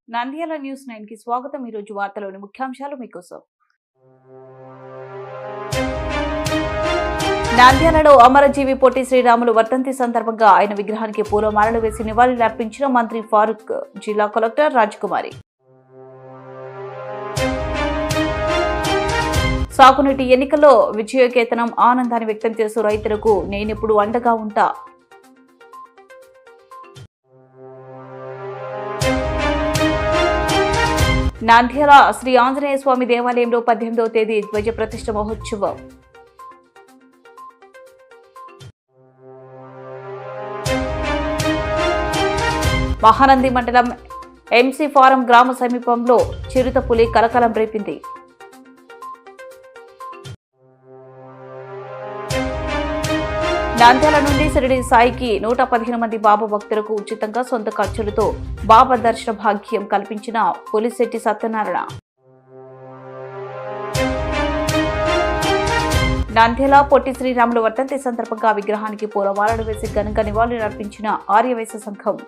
Nandyal news 9 కి స్వాగతం। ఈ రోజు వార్తలోని ముఖ్యాంశాలు మీకోసం। నంద్యాలలో అమరజీవి పొట్టి శ్రీరాములు వర్ధంతి సందర్భంగా ఆయన విగ్రహానికి పూలమాలలు వేసి నివాళులర్పించిన మంత్రి ఫారూక్, జిల్లా కలెక్టర్ రాజకుమారి। సాగునీటి ఎన్నికల్లో విజయకేతనం ఆనందాన్ని వ్యక్తం చేస్తూ రైతులకు నేనెప్పుడు అండగా ఉంటా। నంద్యాల శ్రీ ఆంజనేయ స్వామి దేవాలయంలో 18వ తేదీ ధ్వజ ప్రతిష్ఠ మహోత్సవం। మహానంది మండలం ఎంసీ ఫారం గ్రామ సమీపంలో చిరుతపులి కలకలం రేపింది। నంద్యాల నుండి షిరిడి సాయికి 115 మంది బాబా భక్తులకు ఉచితంగా సొంత ఖర్చులతో బాబా దర్శన భాగ్యం కల్పించిన పులిశెట్టి సత్యనారాయణ। నంద్యాల పొట్టి శ్రీరాములు వర్ధంతి సందర్భంగా విగ్రహానికి పూలమాలలు వేసి ఘనంగా నివాళులర్పించిన ఆర్యవైశ్య సంఘం।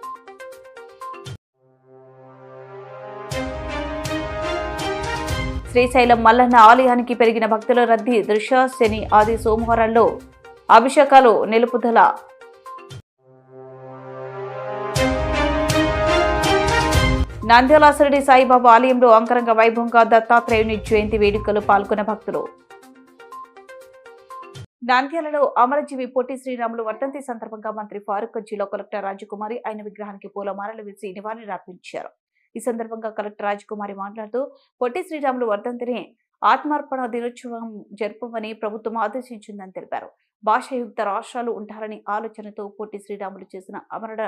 శ్రీశైలం మల్లన్న ఆలయానికి పెరిగిన భక్తుల రద్దీ దృశ్య శని ఆది సోమవారాల్లో అభిషేకాలు నిలుపుదల। నంద్యాల షిరిడి సాయిబాబా ఆలయంలో అంగరంగ వైభవంగా దత్తాత్రేయుని జయంతి వేడుకలు పాల్గొన్న భక్తులు। నంద్యాలలో అమరజీవి పొట్టి శ్రీరాములు వర్ధంతి సందర్భంగా మంత్రి ఫారూక్, జిల్లా కలెక్టర్ రాజకుమారి ఆయన విగ్రహానికి పూలమాలలు వేసి నివాళులర్పించారు। ఈ సందర్భంగా కలెక్టర్ రాజకుమారి మాట్లాడుతూ పొట్టి శ్రీరాములు వర్ధంతిని ఆత్మార్పణ దినోత్సవం జరుపమని ప్రభుత్వం ఆదేశించిందని తెలిపారు। భాషాయుక్త రాష్ట్రాలు ఉంటారని ఆలోచనతో పొట్టి శ్రీరాములు చేసిన అమరణ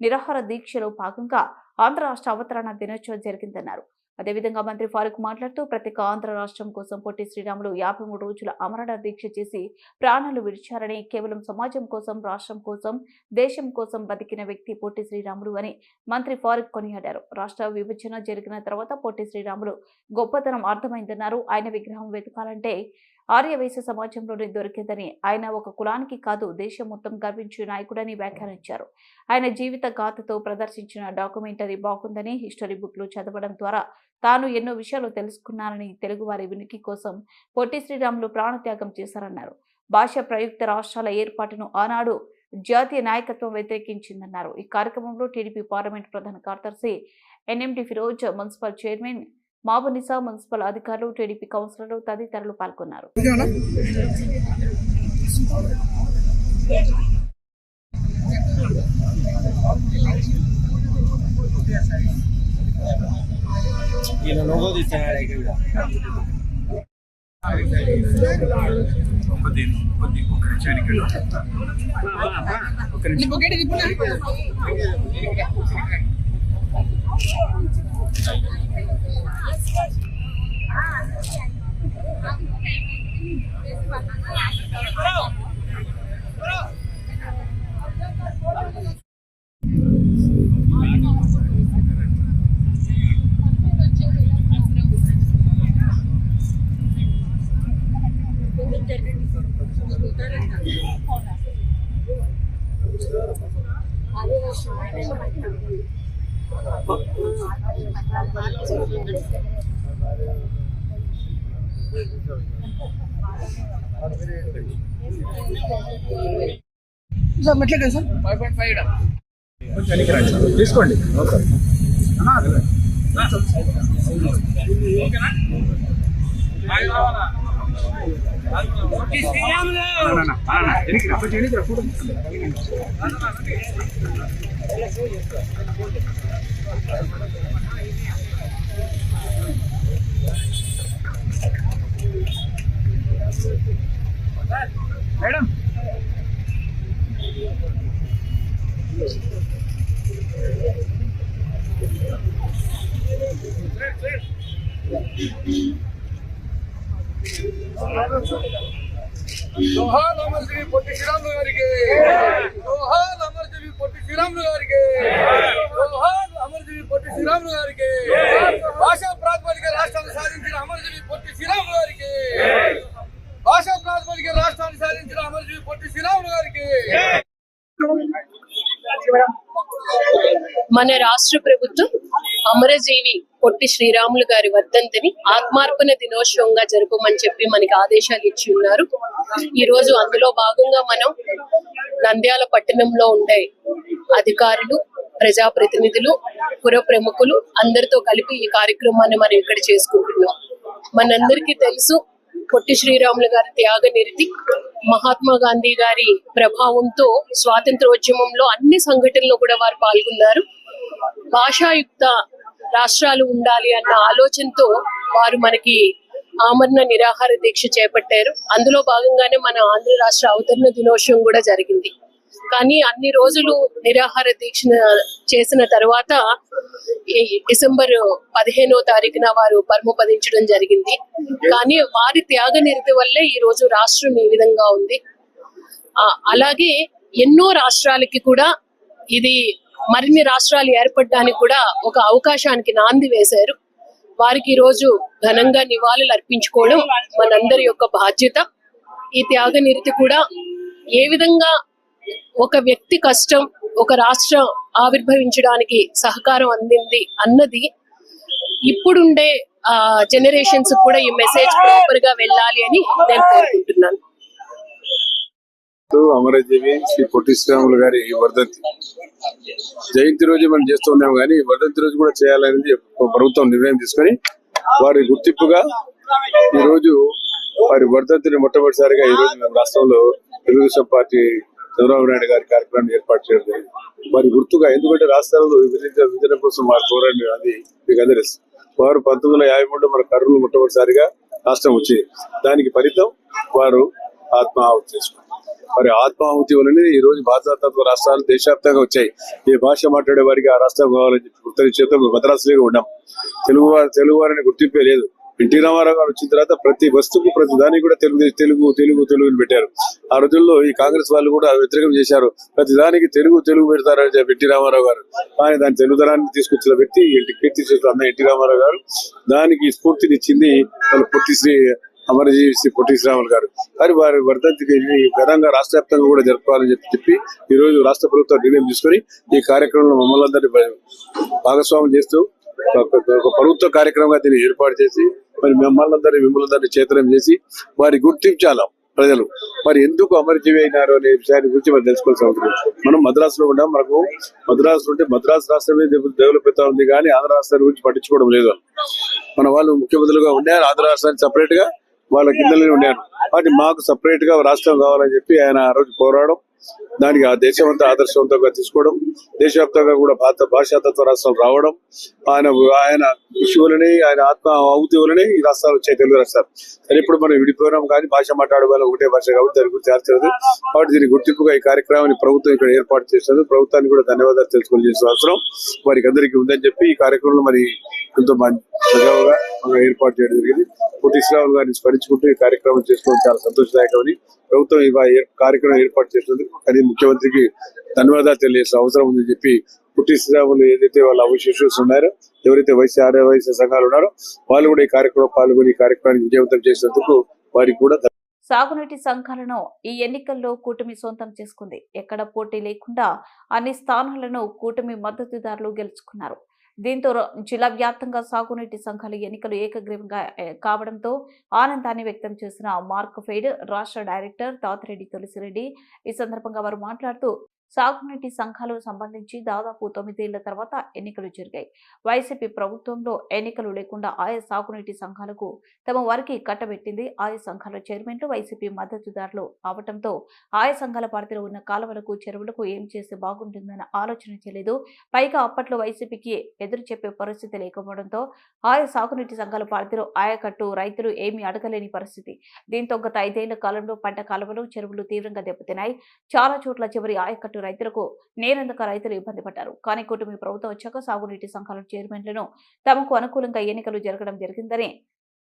నిరాహార దీక్షలో భాగంగా ఆంధ్ర రాష్ట్ర అవతరణ దినోత్సవం జరిగిందన్నారు। అదేవిధంగా మంత్రి ఫారూక్ మాట్లాడుతూ ప్రత్యేక ఆంధ్ర రాష్ట్రం కోసం పొట్టి శ్రీరాములు 53 రోజుల అమరణ దీక్ష చేసి ప్రాణాలు విడిచారని, కేవలం సమాజం కోసం, రాష్ట్రం కోసం, దేశం కోసం బతికిన వ్యక్తి పొట్టి శ్రీరాములు అని మంత్రి ఫారూక్ కొనియాడారు। రాష్ట్ర విభజన జరిగిన తర్వాత పొట్టి శ్రీరాములు గొప్పతనం అర్థమైందన్నారు। ఆయన విగ్రహం వెతకాలంటే ఆర్యవైశ్య సమాజంలోనే దొరికేదని, ఆయన ఒక కులానికి కాదు దేశం మొత్తం గర్వించే నాయకుడని వ్యాఖ్యానించారు। ఆయన జీవిత గాథతో ప్రదర్శించిన డాక్యుమెంటరీ బాగుందని, హిస్టరీ బుక్లు చదవడం ద్వారా తాను ఎన్నో విషయాలు తెలుసుకున్నానని, తెలుగువారి వినికి కోసం పొట్టి శ్రీరాములు ప్రాణత్యాగం చేశారన్నారు। భాష ప్రయుక్త రాష్ట్రాల ఏర్పాటును ఆనాడు జాతీయ నాయకత్వం వ్యతిరేకించిందన్నారు। ఈ కార్యక్రమంలో టీడీపీ పార్లమెంట్ ప్రధాన కార్యదర్శి NMD Feroz, municipal chairman Mabunisa, municipal అధికారులు, టీడీపీ కౌన్సిలర్లు తదితరులు పాల్గొన్నారు। తీసుకోండి మేడం जोहार अमरजीवी पोट्टी श्रीरामुलु गारिकी जोहार अमरजीवी पोट्टी श्रीरामुलु गारिकी जोहार अमरजीवी पोट्टी श्रीरामुलु गारिकी भाषा प्रातिपदिक राष्ट्राన్ని సాధించిన అమరజీవి పొట్టి శ్రీరాములు గారికి భాషా ప్రాతిపదిక రాష్ట్రాన్ని సాధించిన అమరజీవి పొట్టి శ్రీరాములు గారికి మన రాష్ట్ర ప్రభుత్వం అమరజీవి పొట్టి శ్రీరాములు గారి వర్ధంతిని ఆత్మార్పణ దినోత్సవంగా జరుపమని చెప్పి మనకి ఆదేశాలు ఇచ్చి ఉన్నారు. ఈ రోజు అందులో భాగంగా మనం నంద్యాల పట్టణంలో ఉండే అధికారులు, ప్రజాప్రతినిధులు, పుర ప్రముఖులు అందరితో కలిపి ఈ కార్యక్రమాన్ని మనం ఇక్కడ చేసుకుంటున్నాం. మనందరికీ తెలుసు, పొట్టి శ్రీరాములు గారి త్యాగ నిరతి, మహాత్మా గాంధీ గారి ప్రభావంతో స్వాతంత్రోద్యమంలో అన్ని సంఘటనలో కూడా వారు పాల్గొన్నారు. భాషాయుక్త రాష్ట్రాలు ఉండాలి అన్న ఆలోచనతో వారు మనకి ఆమరణ నిరాహార దీక్ష చేపట్టారు. అందులో భాగంగానే మన ఆంధ్ర రాష్ట్ర అవతరణ దినోత్సవం కూడా జరిగింది. కానీ అన్ని రోజులు నిరాహార దీక్ష చేసిన తర్వాత డిసెంబర్ 15వ తారీఖున వారు పరమపదించడం జరిగింది. కానీ వారి త్యాగ నిరతి వల్లే ఈ రోజు రాష్ట్రం ఈ విధంగా ఉంది. అలాగే ఎన్నో రాష్ట్రాలకి కూడా ఇది మరిన్ని రాష్ట్రాలు ఏర్పడడానికి కూడా ఒక అవకాశానికి నాంది వేశారు. వారికి ఈ రోజు ఘనంగా నివాళులు అర్పించుకోవడం మనందరి యొక్క బాధ్యత. ఈ త్యాగ నిరతి కూడా ఏ విధంగా ఒక వ్యక్తి కష్టం ఒక రాష్ట్రం ఆవిర్భవించడానికి సహకారం అందింది అన్నది ఇప్పుడుండే జనరేషన్స్ కూడా ఈ మెసేజ్ ప్రాపర్ గా వెళ్ళాలి అని నేను కోరుకుంటున్నాను. అమరజీవి శ్రీ పొట్టి శ్రీరాములు గారి వర్ధంతి జయంతి రోజు మనం చేస్తున్నాం, కానీ వర్ధంతి రోజు కూడా చేయాలనేది ప్రభుత్వం నిర్ణయం తీసుకొని వారి గుర్తింపుగా ఈ రోజు వారి వర్ధంతిని మొట్టమొదటిసారిగా ఈ రోజు మన రాష్ట్రంలో తెలుగుదేశం పార్టీ చంద్రబాబు నాయుడు గారి కార్యక్రమాన్ని ఏర్పాటు చేయడం జరిగింది. వారి గుర్తుగా, ఎందుకంటే రాష్ట్రాలలో విభజన కోసం వారు పోరాడి అది మీకు అందరూ తెలుసు. వారు 1953 మన కర్నూలు మొట్టమొదటిసారిగా రాష్ట్రం వచ్చింది. దానికి ఫలితం వారు ఆత్మాహుతి చేసుకున్నారు. మరి ఆత్మాహుతి వలన ఈ రోజు భారతతత్వ రాష్ట్రాలు దేశవ్యాప్తంగా వచ్చాయి. ఏ భాష మాట్లాడే వారికి ఆ రాష్ట్రం కావాలని చెప్పి గుర్తించేతో మద్రాసులో ఉన్నాం. తెలుగు వారిని గుర్తింపే లేదు. ఎన్టీ రామారావు గారు వచ్చిన తర్వాత ప్రతి వస్తువుకు ప్రతి దానికి కూడా తెలుగుని పెట్టారు. ఆ రోజుల్లో ఈ కాంగ్రెస్ వాళ్ళు కూడా వ్యతిరేకం చేశారు. ప్రతి దానికి తెలుగు పెడతారని చెప్పి ఎన్టీ రామారావు గారు. కానీ దాని తెలుగుదనాన్ని తీసుకొచ్చిన వ్యక్తి కీర్తి చేసిన అన్న ఎన్టీ రామారావు గారు. దానికి స్ఫూర్తినిచ్చింది పొట్టి అమరజీవి శ్రీ పొట్టి శ్రీరాములు గారు. కానీ వారి వర్ధంతికి ఘనంగా రాష్ట్ర వ్యాప్తంగా కూడా జరపాలని చెప్పి ఈ రోజు రాష్ట్ర ప్రభుత్వం నిర్ణయం తీసుకొని ఈ కార్యక్రమంలో మమ్మల్ని అందరినీ భాగస్వామ్యం చేస్తూ ఒక ప్రభుత్వ కార్యక్రమంగా దీన్ని ఏర్పాటు చేసి మరి మిమ్మల్ని చైతన్యం చేసి వారి గుర్తించాలి ప్రజలు. మరి ఎందుకు అమరజీవి అయినారు అనే విషయాన్ని గురించి మనం తెలుసుకోవాల్సి ఉంటుంది. మనం మద్రాసులో ఉన్నాం. మనకు మద్రాసు ఉంటే మద్రాసు రాష్ట్రమే డెవలప్ అవుతా ఉంది, కానీ ఆంధ్ర రాష్ట్రాన్ని గురించి పట్టించుకోవడం లేదు. మన వాళ్ళు ముఖ్యమంత్రులుగా ఉన్నారు, ఆంధ్ర రాష్ట్రానికి సపరేట్ గా వాళ్ళ కిందనే ఉన్నారు. వాటి మాకు సపరేట్ గా రాష్ట్రం కావాలని చెప్పి ఆయన ఆ రోజు పోరాడడం, దానికి ఆ దేశమంతా ఆదర్శవంతంగా తీసుకోవడం, దేశవ్యాప్తంగా కూడా భాషాతత్వ రాష్ట్రం రావడం, ఆయన కృషి వలనే ఆయన ఆత్మ ఆహుతి వలనే ఈ రాష్ట్రాలు వచ్చాయి, తెలుగు రాష్ట్రాలు. సరే, ఇప్పుడు మనం విడిపోయినాం, కానీ భాష మాట్లాడే వాళ్ళు ఒకటే భాష కాబట్టి దాని గురించి ఆర్చలేదు. కాబట్టి దీని గుర్తింపుగా ఈ కార్యక్రమాన్ని ప్రభుత్వం ఇక్కడ ఏర్పాటు చేసినది. ప్రభుత్వానికి కూడా ధన్యవాదాలు తెలుసుకొని చేసిన అవసరం వారికి అందరికీ ఉందని చెప్పి ఈ కార్యక్రమంలో మరి ఎంతో సజావుగా ఏర్పాటు చేయడం జరిగింది. పొట్టి శ్రీరాములు గారిని స్మరించుకుంటూ ఈ కార్యక్రమం చేసుకోవడం చాలా సంతోషదాయకమని ప్రభుత్వం ఈ కార్యక్రమం ఏర్పాటు చేసినందుకు కానీ ముఖ్యమంత్రికి ధన్యవాదాలు తెలియజేసిన అవసరం ఉందని చెప్పి పొట్టి శ్రీరాములు ఏదైతే వాళ్ళ అవిశేషులు ఉన్నారో, ఎవరైతే వైశ్య సంఘాలు ఉన్నారో వాళ్ళు కూడా ఈ కార్యక్రమం పాల్గొని ఈ కార్యక్రమాన్ని విజయవంతం చేసినందుకు వారికి కూడా సాగునీటి సంఘాలను ఈ ఎన్నికల్లో కూటమి సొంతం చేసుకుంది. ఎక్కడ పోటీ లేకుండా అన్ని స్థానాలను కూటమి మద్దతుదారులు గెలుచుకున్నారు. దీంతో జిల్లా వ్యాప్తంగా సాగునీటి సంఘాల ఎన్నికలు ఏకగ్రీవంగా కావడంతో ఆనందాన్ని వ్యక్తం చేసిన మార్క్ఫెడ్ రాష్ట్ర డైరెక్టర్ తాతిరెడ్డి తులసిరెడ్డి ఈ సందర్భంగా వారు మాట్లాడుతూ, సాగునీటి సంఘాలు సంబంధించి దాదాపు 9 ఏళ్ల తర్వాత ఎన్నికలు జరిగాయి. వైసీపీ ప్రభుత్వంలో ఎన్నికలు లేకుండా ఆయా సాగునీటి సంఘాలకు తమ వారికి కట్టబెట్టింది. ఆయా సంఘాల చైర్మన్లు వైసీపీ మద్దతుదారులు అవటంతో ఆయా సంఘాల పరిధిలో ఉన్న కాలువలకు, చెరువులకు ఏం చేస్తే బాగుంటుందన్న ఆలోచన చేయలేదు. పైగా అప్పట్లో వైసీపీకి ఎదురు చెప్పే పరిస్థితి లేకపోవడంతో ఆయా సాగునీటి సంఘాల పరిధిలో ఆయకట్టు రైతులు ఏమీ అడగలేని పరిస్థితి. దీంతో గత 5 ఏళ్ల కాలంలో పంట కాలువలు, చెరువులు తీవ్రంగా దెబ్బతిన్నాయి. చాలా చోట్ల చివరి ఆయకట్టు రైతులకు నేరందక రైతులు ఇబ్బంది పడ్డారు. కానీ కూటమి ప్రభుత్వం వచ్చాక సాగునీటి సంఘాల చైర్మన్లను తమకు అనుకూలంగా ఎన్నికలు జరగడం జరిగిందని,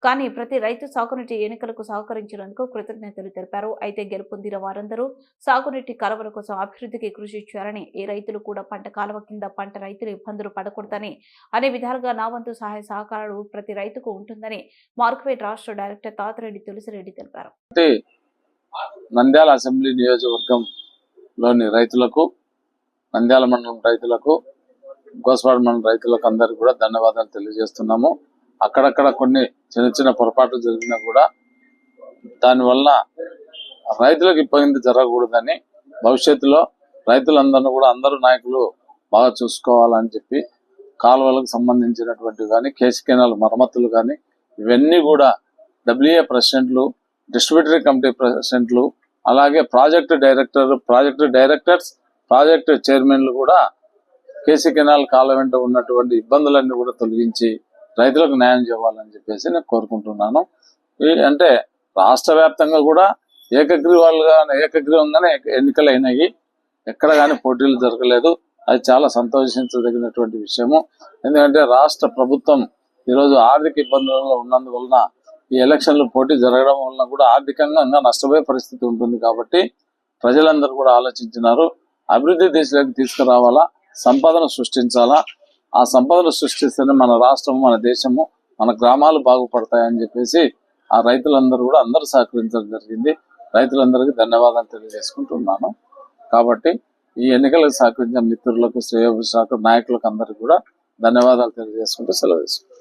కానీ ప్రతి రైతు సాగునీటి ఎన్నికలకు సహకరించినందుకు కృతజ్ఞతలు తెలిపారు. అయితే గెలుపొందిన వారందరూ సాగునీటి కాలువల కోసం అభివృద్ధికి కృషి చేయాలని, ఏ రైతులు కూడా పంట కాలువ కింద పంట రైతులు ఇబ్బందులు పడకూడదని, అనే విధాలుగా నా వంతు సహాయ సహకారాలు ప్రతి రైతుకు ఉంటుందని మార్క్ఫెడ్ రాష్ట్ర డైరెక్టర్ తాతిరెడ్డి తులసిరెడ్డి తెలిపారు. నంద్యాల అసెంబ్లీ నియోజకవర్గంలోని రైతులకు, నంద్యాల మండలం రైతులకు గోస్వాడ మన రైతులకు అందరికీ కూడా ధన్యవాదాలు తెలియజేస్తున్నాము. అక్కడక్కడ కొన్ని చిన్న చిన్న పొరపాట్లు జరిగినా కూడా దానివల్ల రైతులకు ఇబ్బంది జరగకూడదని భవిష్యత్తులో రైతులందరూ కూడా అందరూ నాయకులు బాగా చూసుకోవాలని చెప్పి కాలువలకు సంబంధించినటువంటి కానీ కేసీ కెనాల్ మరమ్మతులు కానీ ఇవన్నీ కూడా డబ్ల్యూఏ ప్రెసిడెంట్లు, డిస్ట్రిబ్యూటరీ కమిటీ ప్రెసిడెంట్లు, అలాగే ప్రాజెక్టు డైరెక్టర్స్, ప్రాజెక్టు చైర్మన్లు కూడా కేసీ కెనాల్ కాలువ వెంట ఉన్నటువంటి ఇబ్బందులన్నీ కూడా తొలగించి రైతులకు న్యాయం చేయాలని చెప్పేసి నేను కోరుకుంటున్నాను. అంటే రాష్ట్ర వ్యాప్తంగా కూడా ఏకగ్రీవంగానే ఎన్నికలు అయినాయి. ఎక్కడ కానీ పోటీలు జరగలేదు. అది చాలా సంతోషించదగినటువంటి విషయము. ఎందుకంటే రాష్ట్ర ప్రభుత్వం ఈరోజు ఆర్థిక ఇబ్బందులలో ఉన్నందువలన ఈ ఎలక్షన్లు పోటీ జరగడం వలన కూడా ఆర్థికంగా ఇంకా నష్టపోయే పరిస్థితి ఉంటుంది. కాబట్టి ప్రజలందరూ కూడా ఆలోచించినారు. అభివృద్ధి దిశలోకి తీసుకురావాలా, సంపదను సృష్టించాలా. ఆ సంపదను సృష్టిస్తేనే మన రాష్ట్రము, మన దేశము, మన గ్రామాలు బాగుపడతాయని చెప్పేసి ఆ రైతులందరూ కూడా అందరూ సహకరించడం జరిగింది. రైతులందరికీ ధన్యవాదాలు తెలియజేసుకుంటున్నాను. కాబట్టి ఈ ఎన్నికలకు సహకరించిన మిత్రులకు, శ్రేయోభిలాషులకు, నాయకులకు అందరికీ కూడా ధన్యవాదాలు తెలియజేసుకుంటూ సెలవు తీసుకుంటాను.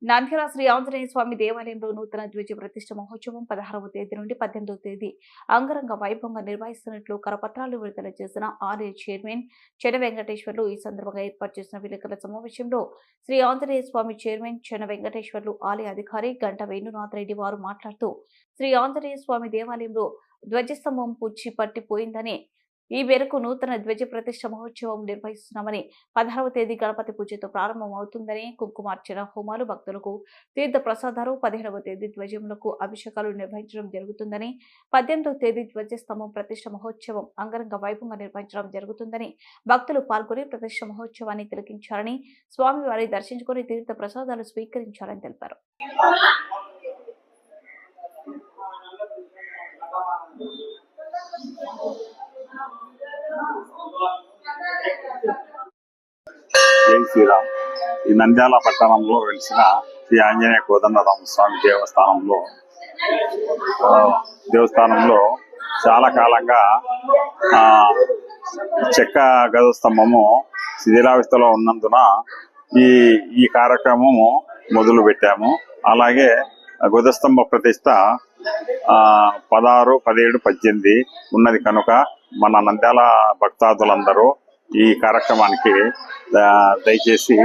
నంద్యాల శ్రీ ఆంజనేయ స్వామి దేవాలయంలో నూతన ధ్వజ ప్రతిష్ఠ మహోత్సవం 16వ తేదీ నుండి 18వ తేదీ అంగరంగ వైభవంగా నిర్వహిస్తున్నట్లు కరపత్రాలు విడుదల చేసిన ఆలయ చైర్మన్ చెన వెంకటేశ్వర్లు ఈ సందర్భంగా ఏర్పాటు చేసిన విలేకరుల సమావేశంలో శ్రీ ఆంజనేయ స్వామి చైర్మన్ చెన వెంకటేశ్వర్లు ఆలయ అధికారి గంట వేణునాథ్ రెడ్డి వారు మాట్లాడుతూ శ్రీ ఆంజనేయ స్వామి దేవాలయంలో ధ్వజస్తంభం పుచ్చి పట్టిపోయిందని, ఈ మేరకు నూతన ధ్వజ ప్రతిష్ఠ మహోత్సవం నిర్వహిస్తున్నామని, 16వ తేదీ గణపతి పూజతో ప్రారంభమవుతుందని, కుంకుమార్చన హోమాలు, భక్తులకు తీర్థ ప్రసాదాలు, 15వ తేదీ ధ్వజములకు అభిషేకాలు నిర్వహించడం జరుగుతుందని, 18వ తేదీ ధ్వజస్తంభం ప్రతిష్ఠ మహోత్సవం అంగరంగ వైభవంగా నిర్వహించడం జరుగుతుందని, భక్తులు పాల్గొని ప్రతిష్ఠ మహోత్సవాన్ని తిలకించాలని, స్వామివారి దర్శించుకుని తీర్థ ప్రసాదాలు స్వీకరించాలని తెలిపారు. జై శ్రీరామ్. ఈ నంద్యాల పట్టణంలో వెలిసిన శ్రీ ఆంజనేయ కోదండరామ స్వామి దేవస్థానంలో చాలా కాలంగా చెక్క గజ స్తంభము శిథిలావస్థలో ఉన్నందున ఈ కార్యక్రమము మొదలు పెట్టాము. అలాగే గజస్తంభ ప్రతిష్ట 16, 17, 18 ఉన్నది కనుక మన నంద్యాల భక్తాదులందరూ ఈ కార్యక్రమానికి దయచేసి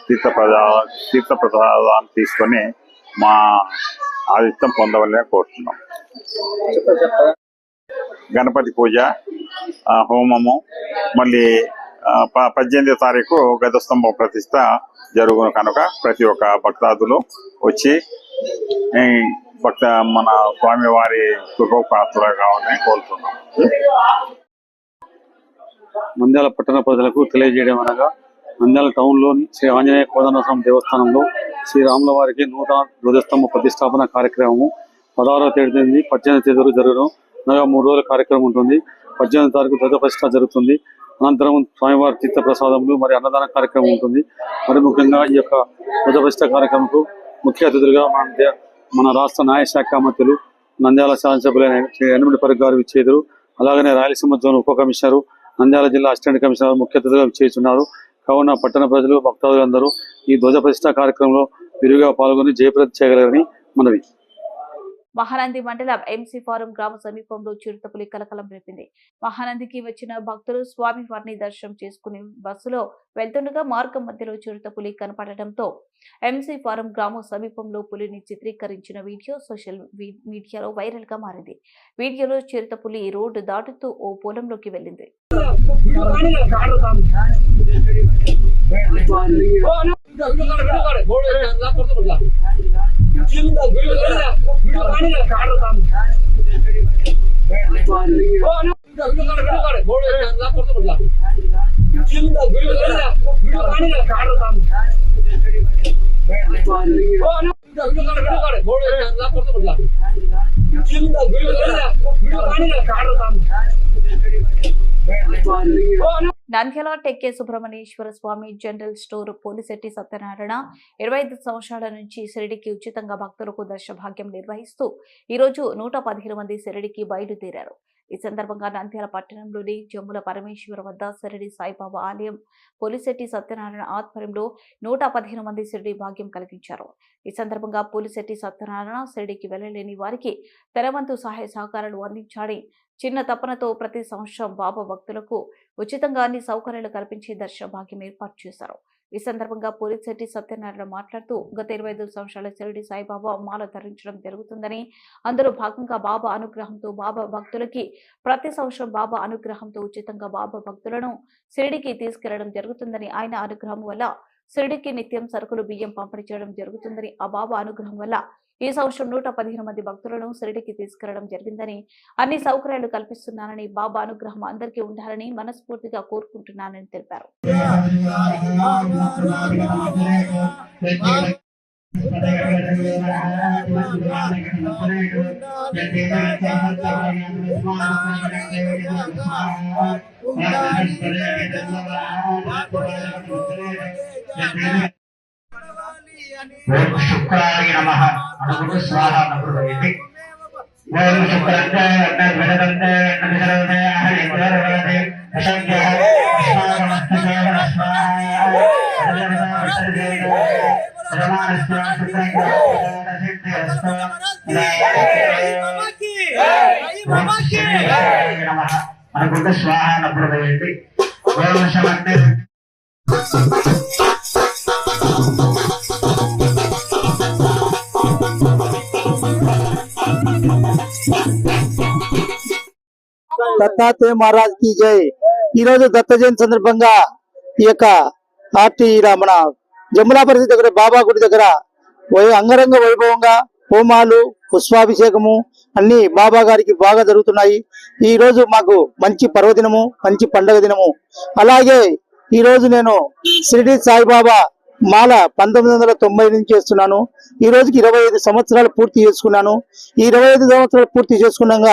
తీర్థ ప్రసాదాన్ని తీసుకొని మా ఆదిత్యం పొందవలని కోరుతున్నాం. గణపతి పూజ, హోమము, మళ్ళీ 18వ తారీఖు గజస్తంభం ప్రతిష్ట జరుగును కనుక ప్రతి ఒక్క భక్తాదులు వచ్చి మన స్వామివారి కృపపాత్రలు కావాలని కోరుతున్నాం. నంద్యాల పట్టణ ప్రజలకు తెలియజేయడం అనగా, నంద్యాల టౌన్లోని శ్రీ ఆంజనేయ కోదండస్వామి దేవస్థానంలో శ్రీరాముల వారికి నూతన ధ్వజస్తంభ ప్రతిష్టాపన కార్యక్రమము 16వ తేదీ నుండి 18వ తేదీ వరకు జరుగును. అనగా 3 రోజుల కార్యక్రమం ఉంటుంది. 18వ తారీఖు ధ్వజ ప్రతిష్ట జరుగుతుంది. అనంతరం స్వామివారి తీర్థ ప్రసాదములు మరి అన్నదాన కార్యక్రమం ఉంటుంది. మరి ముఖ్యంగా ఈ యొక్క ధ్వజ ప్రతిష్ట కార్యక్రమంకు ముఖ్య అతిథులుగా మన రాష్ట్ర న్యాయశాఖ మంత్రులు నంద్యాల శాసనసభ్యులైన యనమలపర్తి గారు విచ్చేదురు. అలాగనే రాయలసీమ జోన్ ఉప కమిషనరు, నంద్యాల జిల్లా అసిస్టెంట్ కమిషనర్ ముఖ్య అతిథులుగా విచ్చేస్తున్నారు. కావున పట్టణ ప్రజలు, భక్తాదులందరూ ఈ ధ్వజ ప్రతిష్ట కార్యక్రమంలో విరివిగా పాల్గొని జయప్రదం చేయగలరని మనవి. మహానంది మండలం ఎంసీ ఫారం గ్రామ సమీపంలో చిరుతపులి కలకలం రేపింది. మహానందికి వచ్చిన భక్తులు స్వామి వారిని దర్శనం చేసుకుని బస్సులో వెళ్తుండగా మార్గం మధ్యలో చిరుతపులి కనపడటంతో ఎంసీ ఫారం గ్రామం సమీపంలో పులిని చిత్రీకరించిన వీడియో సోషల్ మీడియాలో వైరల్ గా మారింది. వీడియోలో చిరుతపులి రోడ్డు దాటుతూ ఓ పొలంలోకి వెళ్ళింది. నంద్యాల టెక్కే సుబ్రహ్మణ్యేశ్వర స్వామి జనరల్ స్టోర్ పోలిశెట్టి సత్యనారాయణ 25 సంవత్సరాల నుంచి షిరిడికి ఉచితంగా భక్తులకు దర్శన భాగ్యం నిర్వహిస్తూ ఈ రోజు 115 మంది షిరిడికి బయలుదేరారు. ఈ సందర్భంగా నంద్యాల పట్టణంలోని జమ్ముల పరమేశ్వర వద్ద షిరిడి సాయిబాబా ఆలయం పోలిశెట్టి సత్యనారాయణ ఆధ్వర్యంలో 115 మంది షిరిడి భాగ్యం కలిగించారు. ఈ సందర్భంగా పోలిశెట్టి సత్యనారాయణ షిరిడికి వెళ్లలేని వారికి తనవంతు సహాయ సహకారాలు అందించాలని చిన్న తపనతో ప్రతి సంవత్సరం బాబా భక్తులకు ఉచితంగా అన్ని సౌకర్యాలు కల్పించి దర్శన భాగ్యం ఏర్పాటు చేశారు. ఈ సందర్భంగా పోలిశెట్టి సత్యనారాయణ మాట్లాడుతూ గత 25 సంవత్సరాల షిరిడి సాయిబాబా మాల ధరించడం జరుగుతుందని, అందులో భాగంగా బాబా అనుగ్రహంతో బాబా భక్తులకి ప్రతి సంవత్సరం బాబా అనుగ్రహంతో ఉచితంగా బాబా భక్తులను షిరిడికి తీసుకెళ్లడం జరుగుతుందని, ఆయన అనుగ్రహం వల్ల షిరిడికి నిత్యం సరుకులు బియ్యం పంపిణీ చేయడం జరుగుతుందని, ఆ బాబా అనుగ్రహం వల్ల ఈ సంవత్సరం 115 మంది భక్తులను షిరిడికి తీసుకెళ్లడం జరిగిందని, అన్ని సౌకర్యాలు కల్పిస్తున్నానని, బాబా అనుగ్రహం అందరికీ ఉండాలని మనస్ఫూర్తిగా కోరుకుంటున్నానని తెలిపారు. ఓం శుక్రాయ నమః అనుగురు స్వాహ నమః ఓం శుక్రంతే నమః నమః హరి వరవదే అసంఖ్య అస్మాకమస్తకేవ స్వాహ సర్వానస్య శుక్రంగా సిద్ధి అస్తో నమః అనుగురు స్వాహ నమః ఓం శమంతే దత్తాత్రేయ మహారాజ్ కి జై. ఈ రోజు దత్త జయంతి సందర్భంగా ఈ యొక్క మన జమ్ములా పరిస్థితి దగ్గర బాబా గుడి దగ్గర అంగరంగ వైభవంగా హోమాలు పుష్పాభిషేకము అన్ని బాబా గారికి బాగా జరుగుతున్నాయి. ఈ రోజు మాకు మంచి పర్వదినము, మంచి పండగ దినము. అలాగే ఈ రోజు నేను షిరిడి సాయిబాబా మాల 1990 నుంచి చేస్తున్నాను. ఈ రోజుకి 25 సంవత్సరాలు పూర్తి చేసుకున్నాను. ఈ 25 సంవత్సరాలు పూర్తి చేసుకున్నాక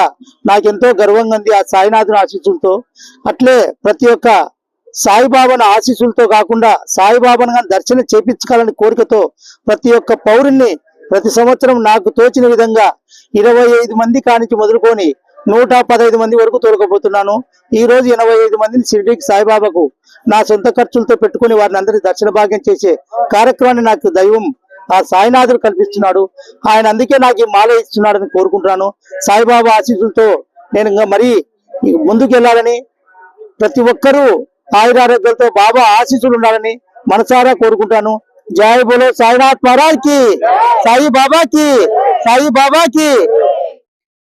నాకెంతో గర్వంగా ఉంది ఆ సాయినాథుని ఆశీస్సులతో. అట్లే ప్రతి ఒక్క సాయిబాబాను ఆశీస్సులతో కాకుండా సాయిబాబాను దర్శనం చేపించుకోవాలని కోరికతో ప్రతి ఒక్క పౌరుణ్ణి ప్రతి సంవత్సరం నాకు తోచిన విధంగా 25 మంది కానించి మొదలుకొని 115 మంది వరకు తోలుకపోతున్నాను. ఈ రోజు 85 మందిని షిరిడికి సాయిబాబాకు నా సొంత ఖర్చులతో పెట్టుకుని వారిని అందరినీ దర్శన భాగ్యం చేసే కార్యక్రమాన్ని నాకు దైవం ఆ సాయినాథుడు కల్పిస్తున్నాడు. ఆయన అందుకే నాకు ఈ మాల ఇస్తున్నాడని కోరుకుంటున్నాను. సాయిబాబా ఆశీస్సులతో నేను ఇంకా మరీ ముందుకు వెళ్ళాలని, ప్రతి ఒక్కరూ ఆయురారోగ్యాలతో బాబా ఆశీస్సులు ఉండాలని మనసారా కోరుకుంటాను. జై బోలో సాయినాథ్ మహారాజ్ కి, సాయి బాబాకి, సాయి బాబాకి.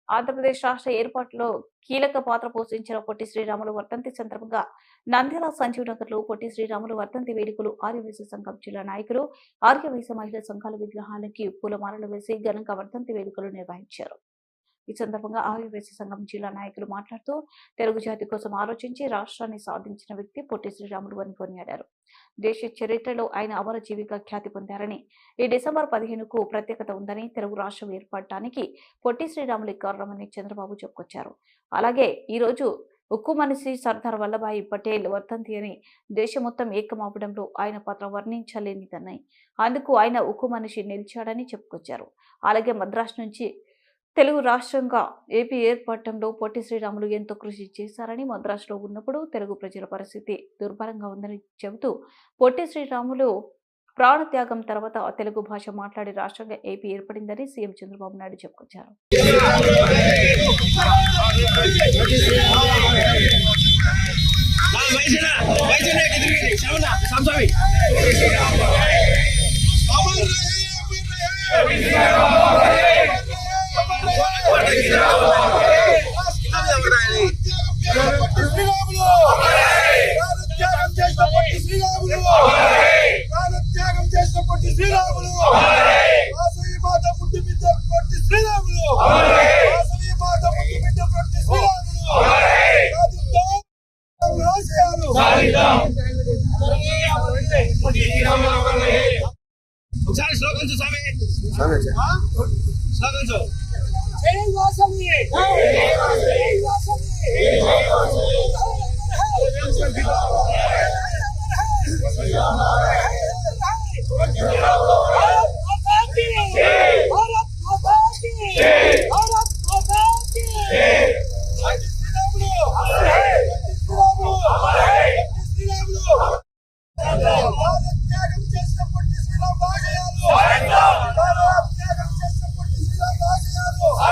ఆంధ్రప్రదేశ్ రాష్ట్ర ఏర్పాటులో కీలక పాత్ర పోషించిన పొట్టి శ్రీరాములు వర్ధంతి సందర్భంగా నంద్యాల సంజీవ్ నగర్ లో పొట్టి శ్రీరాములు వర్ధంతి వేడుకలు ఆర్యవైశ్య సంఘం జిల్లా నాయకులు, ఆర్యవైశ్య మహిళా సంఘాల విగ్రహాలకి పూలమాలలు వేసి ఘనంగా వర్ధంతి వేడుకలు నిర్వహించారు. ఈ సందర్భంగా ఆర్యవైశ్య సంఘం జిల్లా నాయకులు మాట్లాడుతూ తెలుగు జాతి కోసం ఆలోచించి రాష్ట్రాన్ని సాధించిన వ్యక్తి పొట్టి శ్రీరాములు అని కొనియాడారు. దేశ చరిత్రలో ఆయన అమరజీవిగా ఖ్యాతి పొందారని, ఈ డిసెంబర్ 15కు ప్రత్యేకత ఉందని, తెలుగు రాష్ట్రం ఏర్పడటానికి పొట్టి శ్రీరాములు కారణమని చంద్రబాబు చెప్పుకొచ్చారు. అలాగే ఈ రోజు ఉక్కు మనిషి సర్దార్ వల్లభాయ్ పటేల్ వర్ధంతి అని దేశం మొత్తం ఏకమవడంలో ఆయన పాత్ర వర్ణించలేనిదని, అందుకు ఆయన ఉక్కు మనిషి నిలిచాడని చెప్పుకొచ్చారు. అలాగే మద్రాసు నుంచి తెలుగు రాష్ట్రంగా ఏపీ ఏర్పడటంలో పొట్టి శ్రీరాములు ఎంతో కృషి చేశారని, మద్రాసులో ఉన్నప్పుడు తెలుగు ప్రజల పరిస్థితి దుర్భరంగా ఉందని చెబుతూ పొట్టి శ్రీరాములు ప్రాణత్యాగం తర్వాత తెలుగు భాష మాట్లాడే రాష్ట్రంగా ఏపీ ఏర్పడిందని సీఎం చంద్రబాబు నాయుడు చెప్పుకొచ్చారు.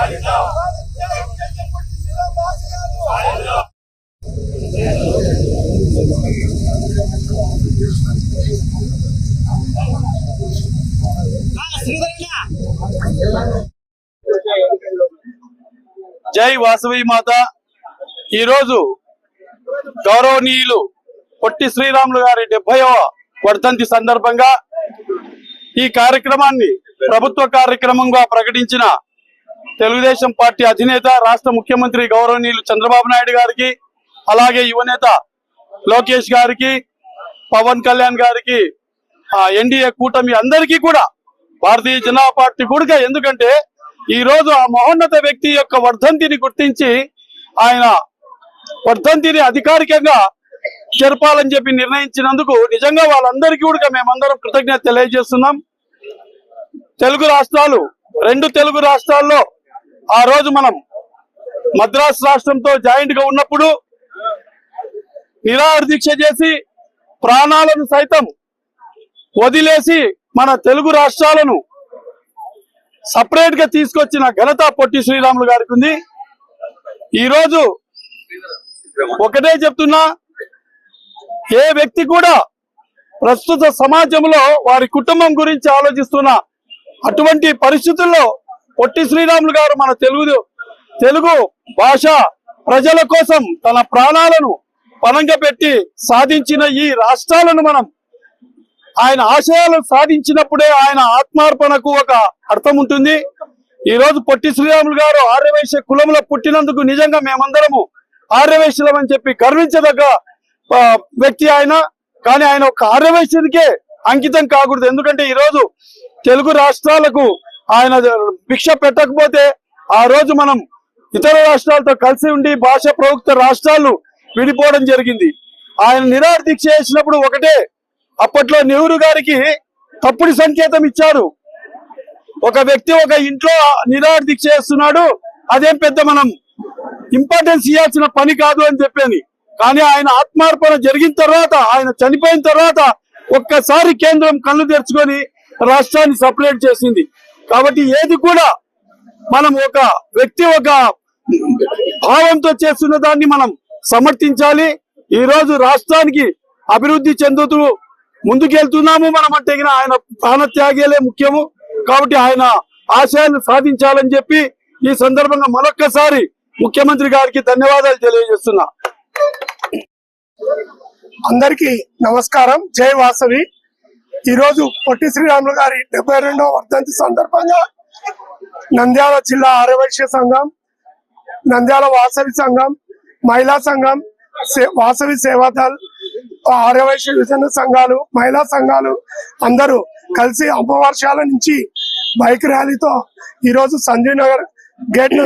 పొట్టి శ్రీరాములు ఆశయాలు. జై వాసవి మాత. ఈరోజు గౌరవనీయులు పొట్టి శ్రీరాములు గారి 70వ వర్ధంతి సందర్భంగా ఈ కార్యక్రమాన్ని ప్రభుత్వ కార్యక్రమంగా ప్రకటించిన తెలుగుదేశం పార్టీ అధినేత రాష్ట్ర ముఖ్యమంత్రి గౌరవనీయులు చంద్రబాబు నాయుడు గారికి, అలాగే యువనేత లోకేష్ గారికి, పవన్ కళ్యాణ్ గారికి, ఎన్డీఏ కూటమి అందరికీ కూడా, భారతీయ జనతా పార్టీ కూడా, ఎందుకంటే ఈ రోజు ఆ మహోన్నత వ్యక్తి యొక్క వర్ధంతిని గుర్తించి ఆయన వర్ధంతిని అధికారికంగా జరపాలని చెప్పి నిర్ణయించినందుకు నిజంగా వాళ్ళందరికీ కూడా మేమందరం కృతజ్ఞత తెలియజేస్తున్నాం. తెలుగు రాష్ట్రాలు, 2 తెలుగు రాష్ట్రాల్లో ఆ రోజు మనం మద్రాసు రాష్ట్రంతో జాయింట్ గా ఉన్నప్పుడు నిరాహార దీక్ష చేసి ప్రాణాలను సైతం వదిలేసి మన తెలుగు రాష్ట్రాలను సపరేట్ గా తీసుకొచ్చిన ఘనత పొట్టి శ్రీరాములు గారికి ఉంది. ఈరోజు ఒకటే చెప్తున్నా, ఏ వ్యక్తి కూడా ప్రస్తుత సమాజంలో వారి కుటుంబం గురించి ఆలోచిస్తున్న అటువంటి పరిస్థితుల్లో పొట్టి శ్రీరాములు గారు మన తెలుగు భాష ప్రజల కోసం తన ప్రాణాలను పణంగా పెట్టి సాధించిన ఈ రాష్ట్రాలను మనం, ఆయన ఆశయాలను సాధించినప్పుడే ఆయన ఆత్మార్పణకు ఒక అర్థం ఉంటుంది. ఈ రోజు పొట్టి శ్రీరాములు గారు ఆర్యవైశ్య కులంలో పుట్టినందుకు నిజంగా మేమందరము ఆర్యవైశ్యులం అని చెప్పి గర్వించదగ్గ వ్యక్తి ఆయన. కానీ ఆయన ఒక ఆర్యవైశ్యునికే అంకితం కాకూడదు. ఎందుకంటే ఈ రోజు తెలుగు రాష్ట్రాలకు ఆయన భిక్ష పెట్టకపోతే ఆ రోజు మనం ఇతర రాష్ట్రాలతో కలిసి ఉండి భాష ప్రయుక్త రాష్ట్రాలు విడిపోవడం జరిగింది. ఆయన నిరాహార దీక్ష చేసినప్పుడు ఒకటే, అప్పట్లో నెహ్రూ గారికి తప్పుడు సంకేతం ఇచ్చారు. ఒక వ్యక్తి ఒక ఇంట్లో నిరాహార దీక్ష చేస్తున్నాడు, అదేం పెద్ద మనం ఇంపార్టెన్స్ ఇవ్వాల్సిన పని కాదు అని చెప్పని. కానీ ఆయన ఆత్మార్పణ జరిగిన తర్వాత, ఆయన చనిపోయిన తర్వాత ఒక్కసారి కేంద్రం కళ్ళు తెరుచుకొని రాష్ట్రాన్ని సపరేట్ చేసింది. కాబట్టి ఏది కూడా మనం ఒక వ్యక్తి ఒక భావంతో చేస్తున్న దాన్ని మనం సమర్థించాలి. ఈ రోజు రాష్ట్రానికి అభివృద్ధి చెందుతూ ముందుకెళ్తున్నాము మనం అంటే ఆయన ప్రాణత్యాగాలే ముఖ్యము. కాబట్టి ఆయన ఆశయాన్ని సాధించాలని చెప్పి ఈ సందర్భంగా మరొక్కసారి ముఖ్యమంత్రి గారికి ధన్యవాదాలు తెలియజేస్తున్నా. అందరికీ నమస్కారం. జై వాసవి. ఈ రోజు పొట్టి శ్రీరాములు గారి 72వ వర్ధంతి సందర్భంగా నంద్యాల జిల్లా ఆర్యవైశ్య సంఘం, నంద్యాల వాసవి సంఘం, మహిళా సంఘం, వాసవి సేవాదల్, ఆర్యవైశ్య విజన సంఘాలు, మహిళా సంఘాలు అందరూ కలిసి అమ్మవార్షాల నుంచి బైక్ ర్యాలీతో ఈరోజు సంజయ్ నగర్ గేట్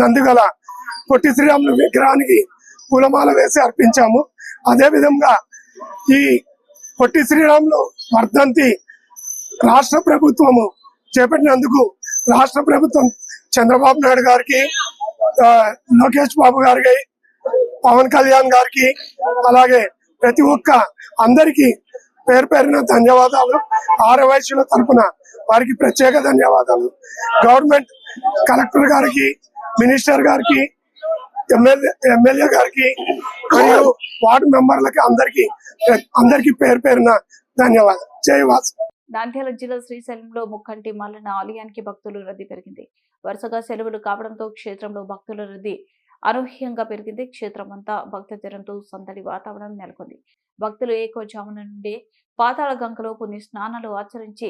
నందుగల పొట్టి శ్రీరాములు విగ్రహానికి పూలమాల వేసి అర్పించాము. అదే విధంగా ఈ పొట్టి శ్రీరాములు వర్ధంతి రాష్ట్ర ప్రభుత్వము చేపట్టినందుకు రాష్ట్ర ప్రభుత్వం చంద్రబాబు నాయుడు గారికి, లోకేష్ బాబు గారికి, పవన్ కళ్యాణ్ గారికి, అలాగే ప్రతి ఒక్క అందరికి పేరు పేరున ధన్యవాదాలు. ఆర్యవైశ్యుల తరఫున వారికి ప్రత్యేక ధన్యవాదాలు. గవర్నమెంట్ కలెక్టర్ గారికి, మినిస్టర్ గారికి, ఎమ్మెల్యే గారికి మరియు వార్డు మెంబర్లకి అందరికి పేరు పేరున ధన్యవాదాలు. జై వాసు. నంద్యాల జిల్లా శ్రీశైలంలో ముక్కంటి మల్లన్న ఆలయానికి భక్తులు రద్దీ పెరిగింది. వరుసగా సెలవులు కావడంతో క్షేత్రంలో భక్తుల రద్దీ అనూహ్యంగా పెరిగింది. క్షేత్రం అంతా భక్తజనంతో సందడి వాతావరణం నెలకొంది. భక్తులు ఏకోజామున నుండి పాతాళ గంగలో పుణ్య స్నానాలు ఆచరించి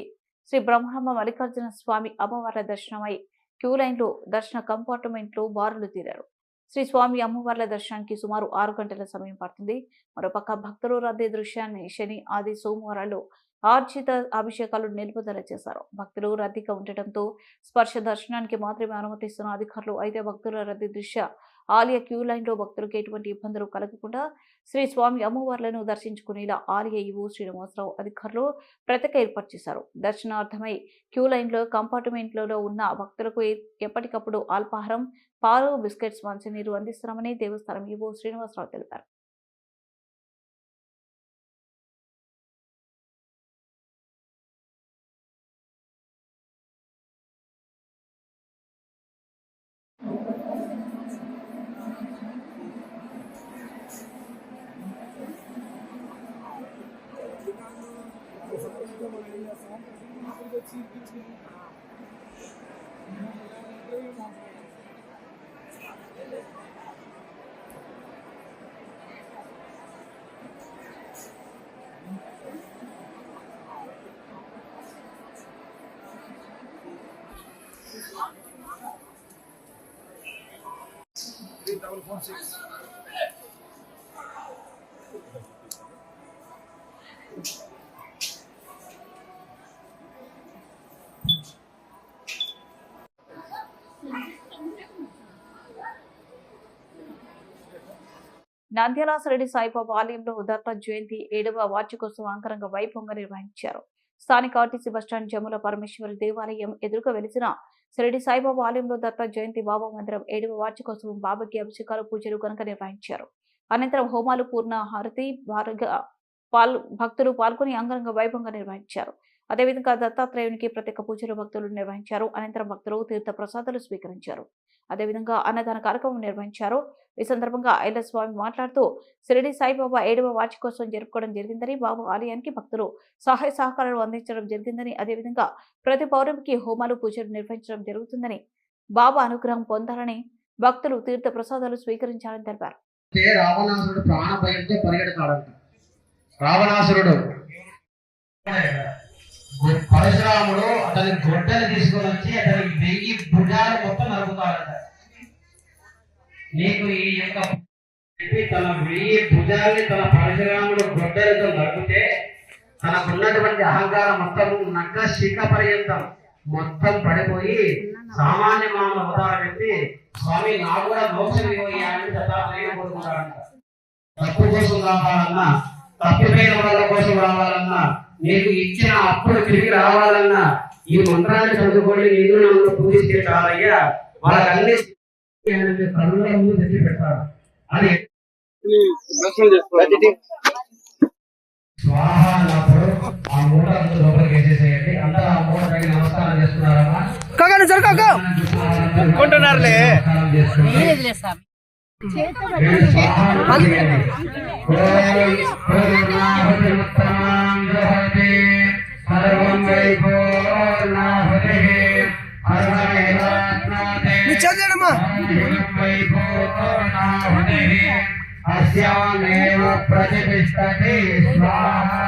శ్రీ బ్రహ్మ మల్లికార్జున స్వామి అమ్మవార్ల దర్శనమై క్యూ లైన్లో దర్శన కంపార్ట్మెంట్లో బారులు తీరారు. శ్రీ స్వామి అమ్మవార్ల దర్శనానికి సుమారు 6 గంటల సమయం పడుతుంది. మరోపక్క భక్తులు రద్దీ దృశ్యాన్ని శని, ఆది, సోమవారాలు ఆర్జిత అభిషేకాలు నిలుపుదల చేశారు. భక్తులు రద్దీగా ఉండటంతో స్పర్శ దర్శనానికి మాత్రమే అనుమతిస్తున్న అధికారులు. అయితే భక్తుల రద్దీ దృష్ట్యా ఆలయ క్యూ లైన్ లో భక్తులకు ఎటువంటి ఇబ్బందులు కలగకుండా శ్రీ స్వామి అమ్మవార్లను దర్శించుకునేలా ఆలయ ఈవో శ్రీనివాసరావు అధికారులు ప్రత్యేక ఏర్పాటు చేశారు. దర్శనార్థమై క్యూ లైన్ లో కంపార్ట్మెంట్లలో ఉన్న భక్తులకు ఎప్పటికప్పుడు అల్పాహారం, పాలు, బిస్కెట్స్, మంచినీరు అందిస్తున్నామని దేవస్థానం ఈవో శ్రీనివాసరావు తెలిపారు. నంద్యాల షిరిడి సాయిబాబా ఆలయంలో దత్త జయంతి 7వ వార్షికోత్సవం అంగరంగ వైభవంగా నిర్వహించారు. స్థానిక ఆర్టీసీ బస్టాండ్ జముల పరమేశ్వరి దేవాలయం ఎదురుగా వెలిసిన షిరిడి సాయిబాబా ఆలయంలో దత్త జయంతి బాబా మందిరం 7వ వార్షికోత్సవం బాబాకి అభిషేకాలు పూజలు ఘనంగా నిర్వహించారు. అనంతరం హోమాలు పూర్ణ హారతి భక్తులు పాల్గొని అంగరంగ వైభవంగా నిర్వహించారు. అదేవిధంగా దత్తాత్రేయునికి ప్రత్యేక పూజలు భక్తులు నిర్వహించారు. అనంతరం భక్తులు తీర్థ ప్రసాదాలు స్వీకరించారు. అదేవిధంగా అన్నదాన కార్యక్రమం నిర్వహించారు. ఈ సందర్భంగా ఐల స్వామి మాట్లాడుతూ షిరిడి సాయిబాబా 7వ వార్షికోత్సవం జరుపుకోవడం జరిగిందని, బాబా ఆలయానికి భక్తులు సహాయ సహకారాలు అందించడం జరిగిందని, అదేవిధంగా ప్రతి పౌర్ణమికి హోమాలు పూజలు నిర్వహించడం జరుగుతుందని, బాబా అనుగ్రహం పొందాలని భక్తులు తీర్థ ప్రసాదాలు స్వీకరించాలని తెలిపారు. రావణాసురుడు ప్రాణ భయంతో పరిగెడతాడంట. రావణాసురుడు పరశురాముడు అతని గొడ్డలు తీసుకొని వచ్చి అతనికి 1000 భుజాలు మొత్తం నరుకుతాడంట. నీకు ఈ యొక్క తన 1000 భుజాల్ని తన పరశురాముడు గొడ్డలతో నరికితే తనకున్నటువంటి అహంకారం మొత్తం నక్క శిఖ పర్యంతం మొత్తం పడిపోయి సామాన్య మానవ అవతారం ఎత్తి స్వామి నాకు కూడా మోక్షం ఇవ్వని దత్తాత్రేయుడు కోరుకుంటాడంట. తప్పు కోసం రావాలన్నా, తప్పిపోయిన వాళ్ళ కోసం రావాలన్నా, నీకు ఇచ్చిన అప్పుడు తిరిగి రావాలన్నా ఈ మంత్రాన్ని చదువుకొని నీరు నన్ను పూజిస్తే చాలయ్యా, వాళ్ళకన్నీ కరుణ ముందు తెచ్చి పెడతాడు. అది స్వాహ అన్నప్పుడు ఆ మూట లోపలికి వేసేసేయండి. అందరూ ఆ మూట పైన నమస్కారం చేస్తున్నారమ్మా. అస్యామేవ ప్రతిష్టతి స్వాహా.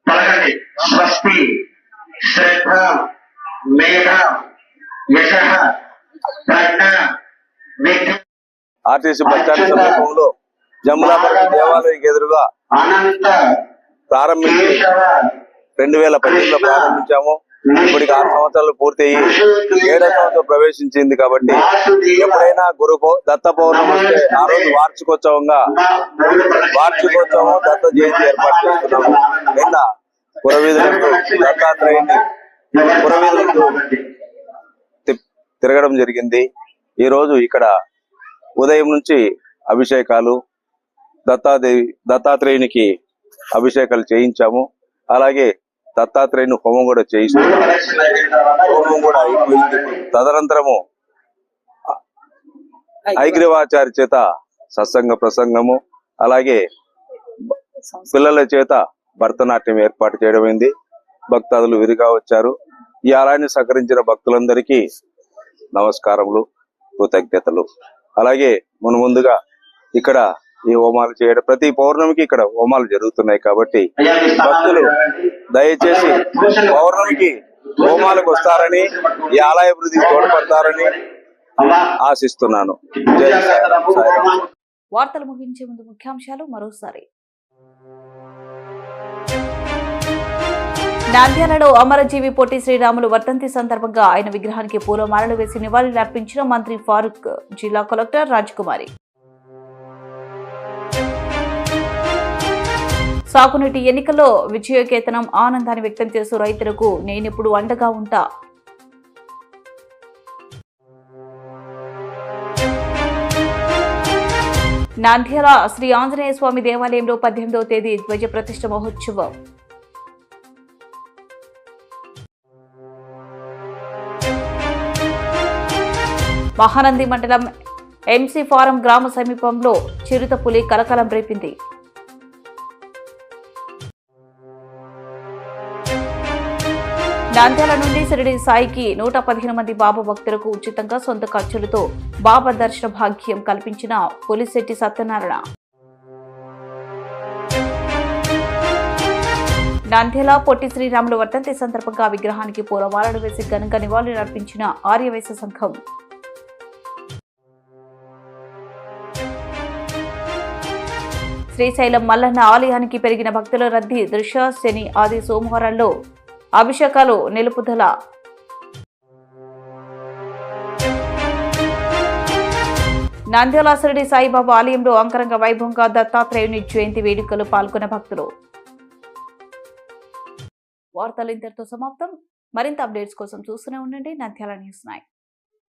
పలకండి. స్వస్తి శ్రద్ధ మేధ యశ ప్రజ్ఞ విద్య. ఆర్టీసీ బస్టాండ్ సమీపంలో జములాపల్లి దేవాలయం ఎదురుగా ప్రారంభించి 2018లో ప్రారంభించాము. ఇప్పటికి 6 సంవత్సరాలు పూర్తయి 7వ సంవత్సరం ప్రవేశించింది. కాబట్టి ఎప్పుడైనా దత్త పౌర్ణమి వస్తే ఆ రోజు వార్షికోత్సవం దత్త జయంతి ఏర్పాటు చేస్తున్నాము. నిన్న పురవీధులకు దత్తాత్రేయుని పురవీధులకు తిరగడం జరిగింది. ఈ రోజు ఇక్కడ ఉదయం నుంచి అభిషేకాలు దత్తాత్రేయునికి అభిషేకాలు చేయించాము. అలాగే దత్తాత్రేయుని హోమం కూడా చేయిస్తున్నాము. హోమం కూడా అయిపోయింది. తదనంతరము ఐగ్రీవాచార్య చేత సత్సంగ ప్రసంగము, అలాగే పిల్లల చేత భరతనాట్యం ఏర్పాటు చేయడమైంది. భక్తాదులు విరిగా వచ్చారు. ఈ ఆలయాన్ని సహకరించిన భక్తులందరికీ నమస్కారములు, కృతజ్ఞతలు. అలాగే ముందుగా ఇక్కడ ఈ హోమాలు చేయడం, ప్రతి పౌర్ణమికి ఇక్కడ హోమాలు జరుగుతున్నాయి. కాబట్టి భక్తులు దయచేసి పౌర్ణమికి హోమాలకు వస్తారని, ఈ ఆలయ అభివృద్ధికి తోడ్పడతారని ఆశిస్తున్నాను. జై సాయిరామ్. వార్తలు ముగించే ముందు ముఖ్యాంశాలు మరోసారి. నంద్యాలలో అమరజీవి పొట్టి శ్రీరాములు వర్ధంతి సందర్భంగా ఆయన విగ్రహానికి పూలమాలలు వేసి నివాళులర్పించిన మంత్రి ఫారూక్, జిల్లా కలెక్టర్ రాజకుమారి. సాగునీటి ఎన్నికల్లో విజయకేతనం ఆనందాన్ని వ్యక్తం చేస్తూ రైతులకు నేనెప్పుడు అండగా ఉంటా. నంద్యాల శ్రీ ఆంజనేయ స్వామి దేవాలయంలో 18వ తేదీ ధ్వజ ప్రతిష్ఠ మహోత్సవం. మహానంది మండలం ఎంసీ ఫారం గ్రామ సమీపంలో చిరుతపులి కలకలం రేపింది. నంద్యాల నుండి షిరిడి సాయికి 115 మంది బాబా భక్తులకు ఉచితంగా సొంత ఖర్చులతో బాబా దర్శన భాగ్యం కల్పించిన పులిశెట్టి సత్యనారాయణ. నంద్యాల పొట్టి శ్రీరాములు వర్ధంతి సందర్భంగా విగ్రహానికి పూలమాలలు వేసి ఘనంగా నివాళులు అర్పించిన ఆర్యవైశ్య సంఘం. శ్రీశైలం మల్లన్న ఆలయానికి పెరిగిన భక్తుల రద్దీ దృశ్య. శని ఆది సోమవారాల్లో అభిషేకాలు నిలుపుదల. నంద్యాల షిరిడి సాయిబాబా ఆలయంలో అంగరంగ వైభవంగా దత్తాత్రేయుని జయంతి వేడుకలు పాల్గొన్న భక్తులు. వార్తలు ఇంతటితో సమాప్తం. మరింత అప్డేట్స్ కోసం చూస్తూనే ఉండండి నంద్యాల న్యూస్ 9.